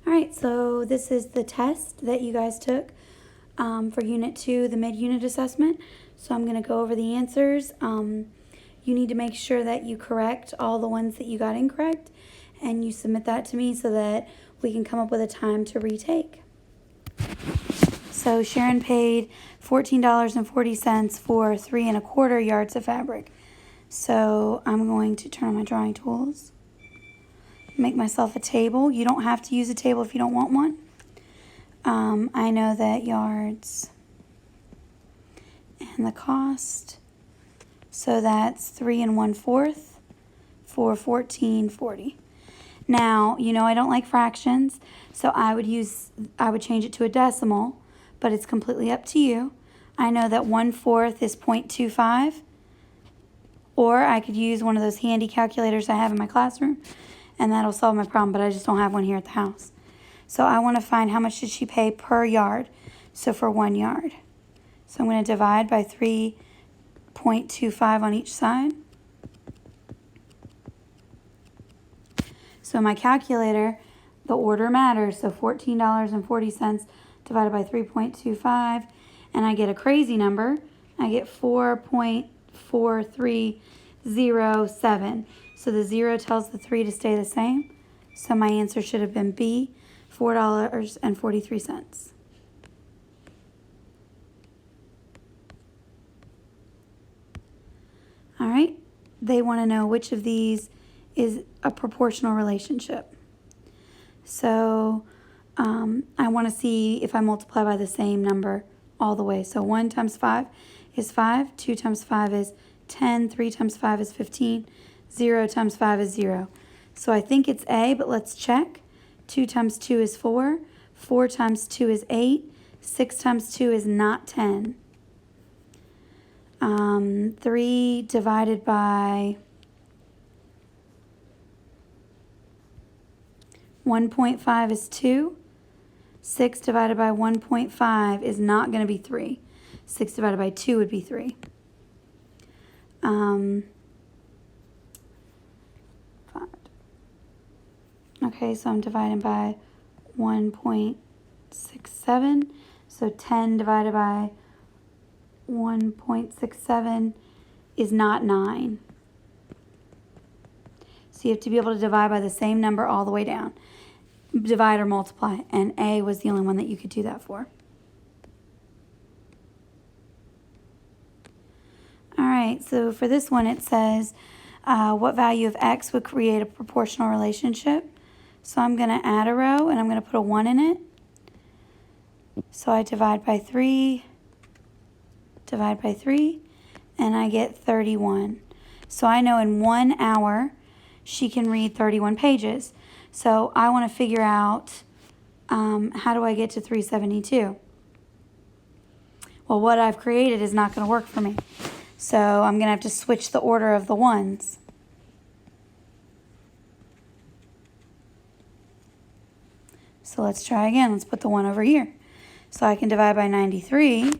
All right, so this is the test that you guys took for Unit 2, the mid-unit assessment. So I'm going to go over the answers. You need to make sure that you correct all the ones that you got incorrect, and you submit that to me so that we can come up with a time to retake. So Sharon paid $14.40 for 3 1/4 yards of fabric. So I'm going to turn on my drawing tools. Make myself a table. You don't have to use a table if you don't want one. I know that yards and the cost. So that's 3 1/4 for $14.40. Now, you know I don't like fractions, so I would change it to a decimal, but it's completely up to you. I know that 1/4 is 0.25, or I could use one of those handy calculators I have in my classroom, and that'll solve my problem, but I just don't have one here at the house. So I want to find how much did she pay per yard, so for 1 yard. So I'm going to divide by 3.25 on each side. So in my calculator, the order matters, so $14.40 divided by 3.25, and I get a crazy number. I get 4.4307. So the 0 tells the 3 to stay the same. So my answer should have been B, $4.43. All right, they want to know which of these is a proportional relationship. So I want to see if I multiply by the same number all the way. So 1 times 5 is 5, 2 times 5 is 10, 3 times 5 is 15, 0 times 5 is 0. So I think it's A, but let's check. 2 times 2 is 4, 4 times 2 is 8, 6 times 2 is not 10. 3 divided by 1.5 is 2. 6 divided by 1.5 is not going to be 3. 6 divided by 2 would be 3. 5. Okay, so I'm dividing by 1.67. So 10 divided by 1.67 is not 9. So you have to be able to divide by the same number all the way down. Divide or multiply, and A was the only one that you could do that for. All right, so for this one it says, what value of X would create a proportional relationship? So I'm going to add a row, and I'm going to put a 1 in it. So I divide by 3, and I get 31. So I know in 1 hour she can read 31 pages. So I want to figure out how do I get to 372? Well, what I've created is not going to work for me. So I'm going to have to switch the order of the ones. So let's try again. Let's put the 1 over here. So I can divide by 93.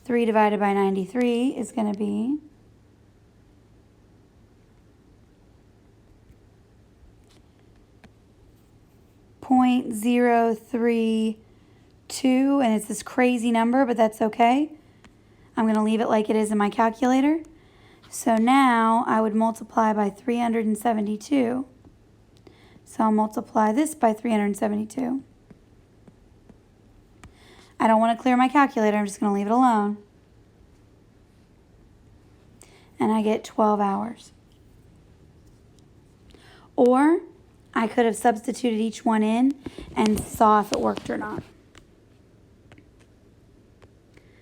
3 divided by 93 is going to be 0.032, and it's this crazy number, but that's okay. I'm going to leave it like it is in my calculator. So now I would multiply by 372. So I'll multiply this by 372. I don't want to clear my calculator. I'm just going to leave it alone. And I get 12 hours. Or I could have substituted each one in and saw if it worked or not.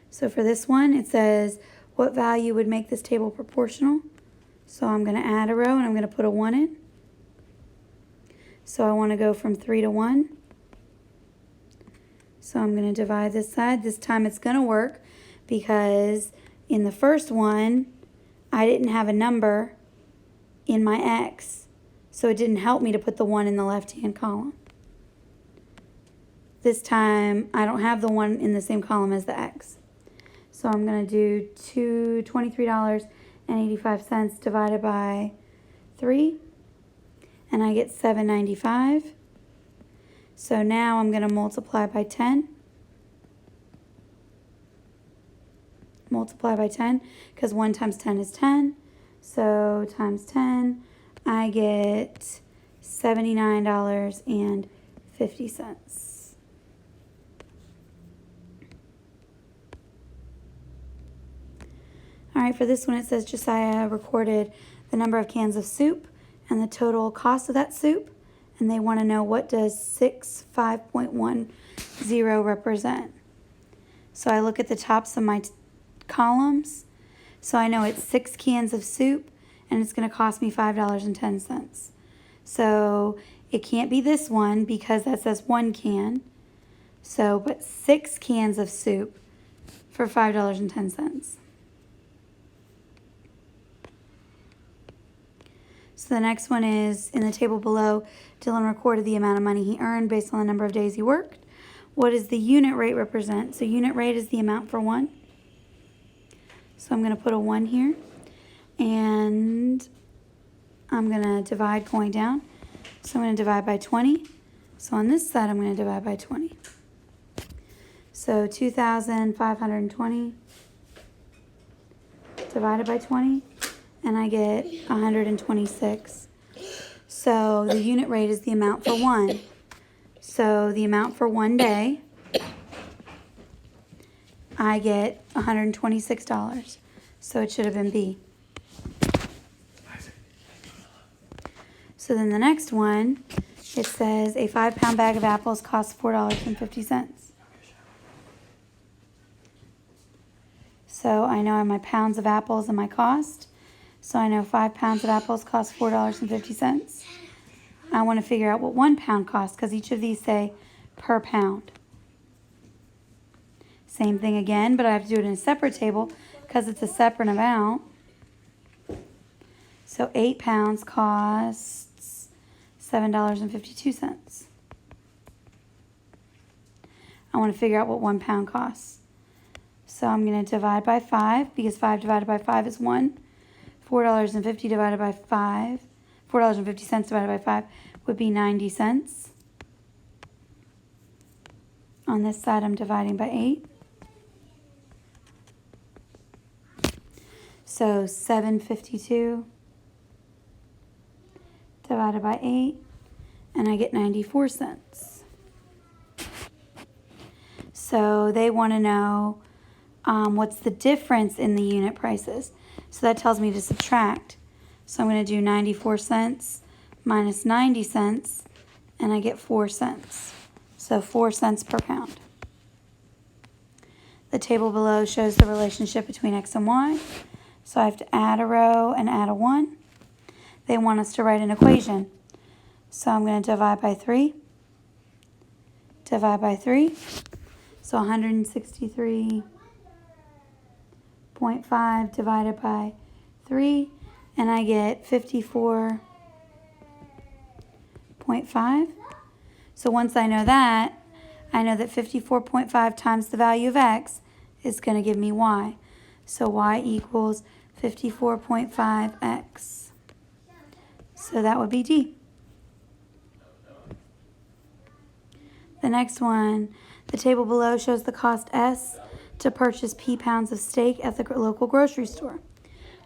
So for this one, it says, what value would make this table proportional? So I'm going to add a row, and I'm going to put a 1 in. So I want to go from 3 to 1. So I'm going to divide this side. This time it's going to work because in the first one, I didn't have a number in my X. So it didn't help me to put the 1 in the left-hand column. This time, I don't have the 1 in the same column as the X. So I'm going to do $23.85 divided by 3. and I get $7.95. So now I'm going to multiply by 10. Multiply by 10, because 1 times 10 is 10. So times 10, I get $79.50. All right, for this one it says Josiah recorded the number of cans of soup and the total cost of that soup, and they want to know, what does 65.10 represent? So I look at the tops of my columns, so I know it's 6 cans of soup and it's going to cost me $5.10. So it can't be this one because that says 1 can. So, but 6 cans of soup for $5.10. So the next one is, in the table below, Dylan recorded the amount of money he earned based on the number of days he worked. What does the unit rate represent? So unit rate is the amount for 1. So I'm going to put a 1 here, and I'm going to divide going down. So I'm going to divide by 20. So on this side, I'm going to divide by 20. So 2,520 divided by 20, and I get 126. So the unit rate is the amount for 1. So the amount for 1 day, I get $126. So it should have been B. So then the next one, it says a 5-pound bag of apples costs $4.50. So I know I have my pounds of apples and my cost. So I know 5 pounds of apples cost $4.50. I want to figure out what 1 pound costs, because each of these say per pound. Same thing again, but I have to do it in a separate table because it's a separate amount. So 8 pounds costs $7.52. I want to figure out what 1 pound costs. So I'm going to divide by 5, because 5 divided by 5 is 1. $4.50 divided by 5, $4.50 divided by 5 would be 90 cents. On this side, I'm dividing by 8. So 7.52 divided by 8, and I get 94 cents. So they want to know what's the difference in the unit prices. So that tells me to subtract. So I'm going to do 94 cents minus 90 cents, and I get 4 cents. So 4 cents per pound. The table below shows the relationship between X and Y. So I have to add a row and add a 1. They want us to write an equation. So I'm going to divide by 3. Divide by 3. So 163.5 divided by 3, and I get 54.5. So once I know that 54.5 times the value of X is going to give me Y. So Y equals 54.5X. So that would be D. The next one, the table below shows the cost S to purchase P pounds of steak at the local grocery store.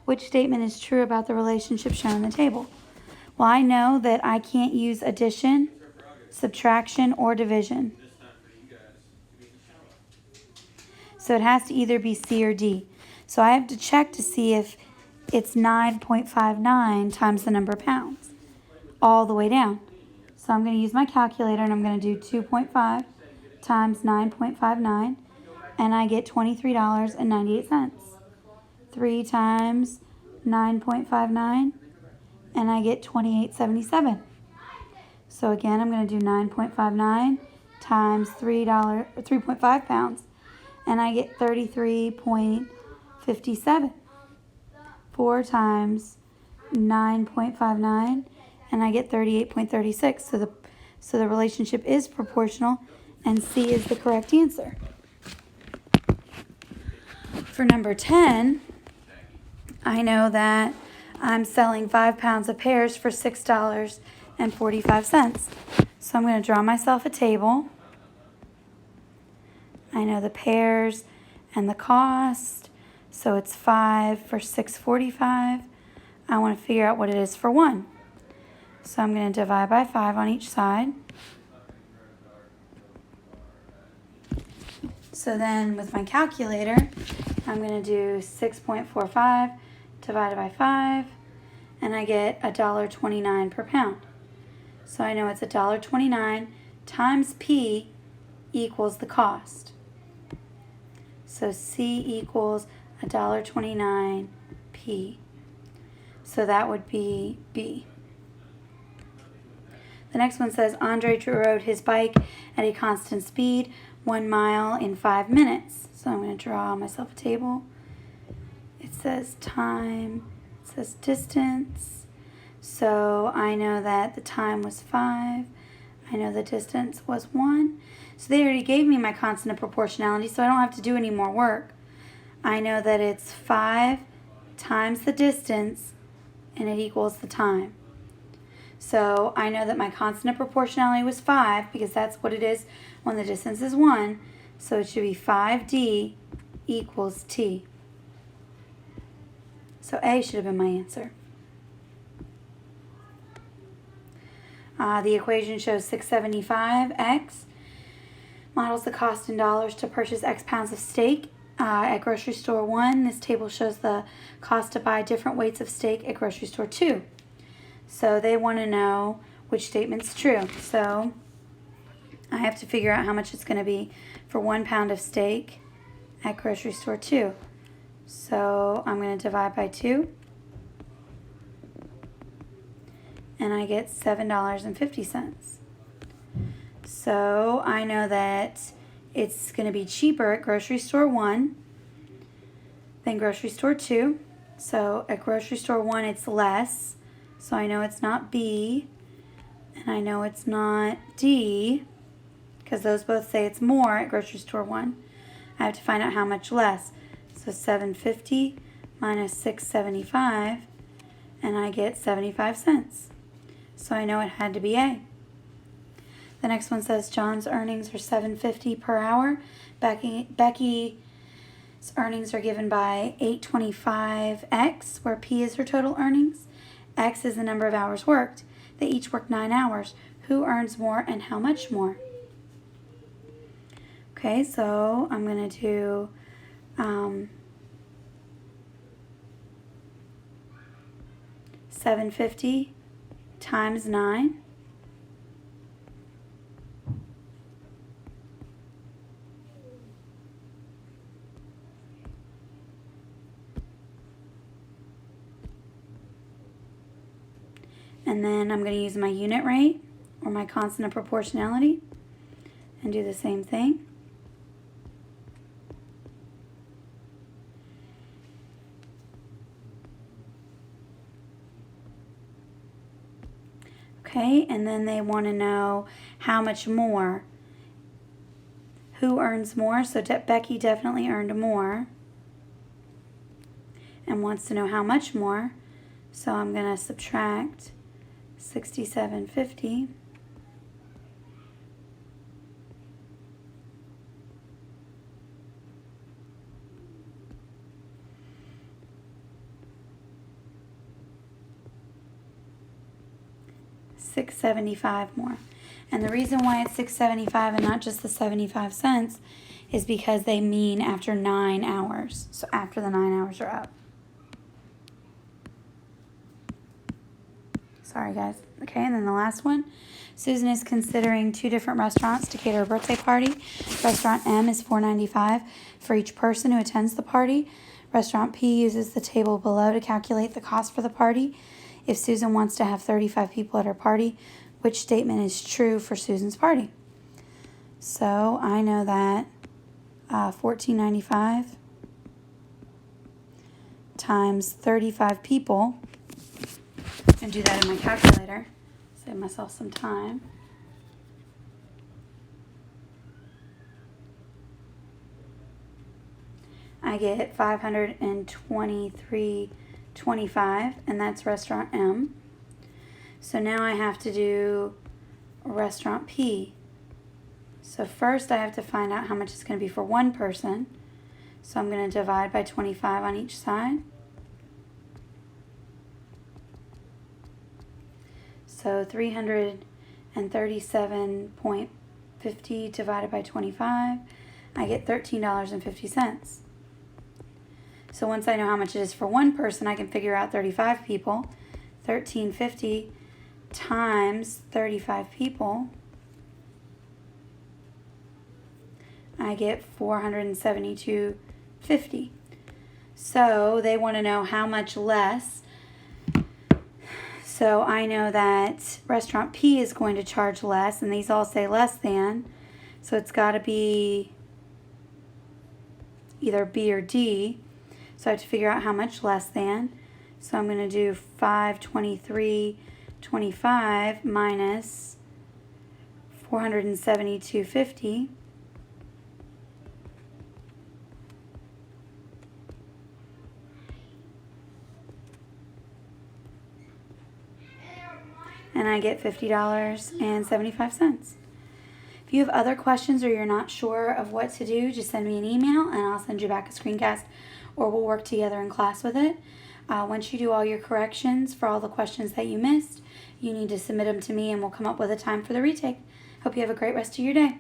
Which statement is true about the relationship shown in the table? Well, I know that I can't use addition, subtraction, or division. So it has to either be C or D. So I have to check to see if it's 9.59 times the number of pounds, all the way down. So I'm going to use my calculator, and I'm going to do 2.5 times 9.59, and I get $23.98. 3 times 9.59, and I get $28.77. So again, I'm going to do 9.59 times $3.5 pounds, and I get 33.57. 4 times 9.59, and I get 38.36. So the relationship is proportional, and C is the correct answer. For number 10, I know that I'm selling 5 pounds of pears for $6 and 45 cents. So I'm going to draw myself a table. I know the pairs and the cost. So it's 5 for $6.45. I want to figure out what it is for 1. So I'm going to divide by 5 on each side. So then with my calculator, I'm going to do 6.45 divided by 5, and I get $1.29 per pound. So I know it's $1.29 times P equals the cost. So C equals $1.29 P. So that would be B. The next one says Andre rode his bike at a constant speed 1 mile in 5 minutes. So I'm going to draw myself a table. It says time, it says distance. So I know that the time was 5. I know the distance was 1. So they already gave me my constant of proportionality, so I don't have to do any more work. I know that it's 5 times the distance, and it equals the time. So I know that my constant of proportionality was 5, because that's what it is when the distance is 1. So it should be 5D equals T. So A should have been my answer. The equation shows 675X models the cost in dollars to purchase X pounds of steak at grocery store 1. This table shows the cost to buy different weights of steak at grocery store 2. So they want to know which statement's true. So I have to figure out how much it's going to be for 1 pound of steak at grocery store 2. So I'm going to divide by 2. And I get $7.50. So I know that it's going to be cheaper at grocery store 1 than grocery store 2. So at grocery store 1 it's less. So I know it's not B. And I know it's not D, because those both say it's more at grocery store 1. I have to find out how much less. So $7.50 minus $6.75, and I get 75 cents. So I know it had to be A. The next one says John's earnings are $7.50 per hour. Becky's earnings are given by 825X, where P is her total earnings. X is the number of hours worked. They each work 9 hours. Who earns more and how much more? Okay, so I'm going to do $7.50 times 9. And then I'm going to use my unit rate or my constant of proportionality and do the same thing. Okay, and then they want to know how much more. Who earns more? So Becky definitely earned more and wants to know how much more. So I'm going to subtract $67.50. $6.75 more. And the reason why it's $6.75 and not just the 75 cents is because they mean after 9 hours. So after the 9 hours are up. Sorry, guys. Okay, and then the last one. Susan is considering 2 different restaurants to cater a birthday party. Restaurant M is $4.95 for each person who attends the party. Restaurant P uses the table below to calculate the cost for the party. If Susan wants to have 35 people at her party, which statement is true for Susan's party? So I know that $14.95 times 35 people, and do that in my calculator, save myself some time. I get $523.25, and that's restaurant M. So now I have to do restaurant P. So first I have to find out how much it's going to be for one person. So I'm going to divide by 25 on each side. So 337.50 divided by 25, I get $13.50. So once I know how much it is for one person, I can figure out 35 people. $13.50 times 35 people, I get $472.50. So they want to know how much less. So I know that restaurant P is going to charge less, and these all say less than. So it's got to be either B or D. So I have to figure out how much less than. So I'm going to do 523.25 minus 472.50. And I get $50.75. If you have other questions or you're not sure of what to do, just send me an email and I'll send you back a screencast, or we'll work together in class with it. Once you do all your corrections for all the questions that you missed, you need to submit them to me and we'll come up with a time for the retake. Hope you have a great rest of your day.